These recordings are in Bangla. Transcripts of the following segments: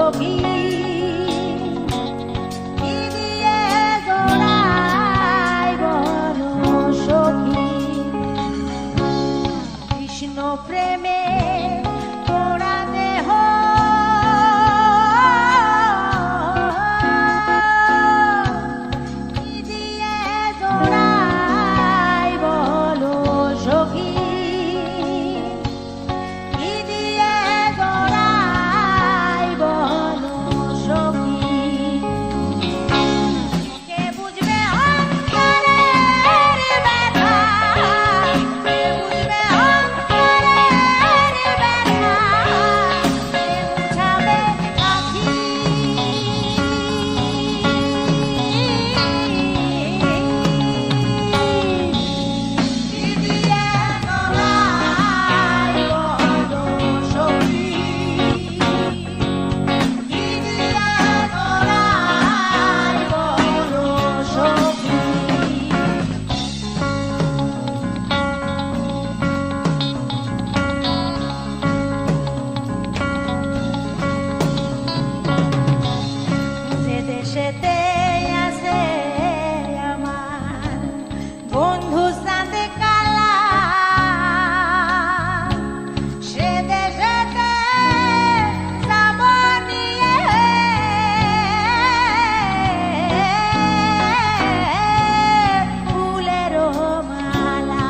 সখী কি দিয়ে জড়াই বলো সখী কৃষ্ণ প্রেমে তোরা দেহ কি দিয়ে জড়াই বলো সখী কি দিয়ে জড়াই বলো সখী কে বুঝবে অন্তরের ব্যথা কে বুঝবে অন্তরের ব্যথা কে বুঝাবে আখি কি দিয়ে জড়াই বলো সখী কি দিয়ে জড়াই বলো সখী যে দেশেতে আছে আমার বন্ধু চাঁদে কালা সে দেশেতে যাব নিয়ে ফুলের মালা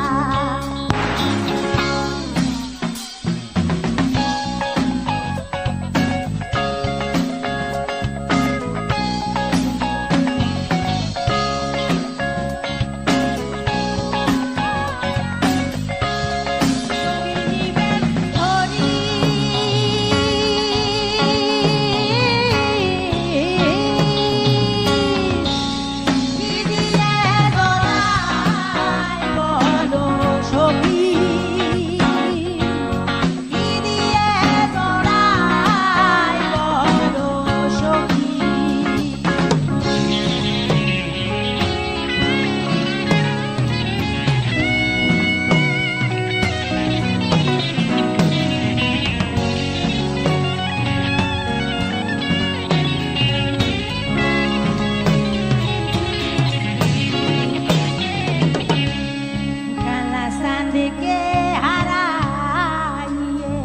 কালা চাঁদকে হারাইয়ে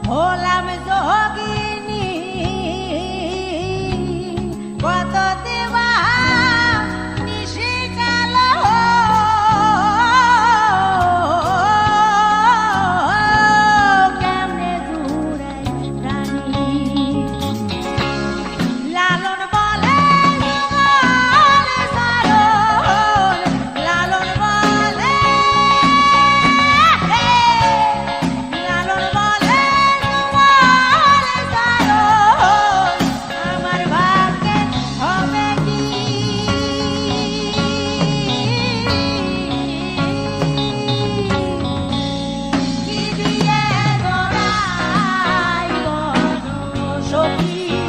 হলাম যোগিনী কত দেবা নিশি কালো কেমনে জুড়াই প্রাণী লালন বলে যুগল সারণ লালন বলে লালন বলে যুগল সারণ আমার ভাগ্যে হবে কি কি দিয়ে জড়াই বলো সখী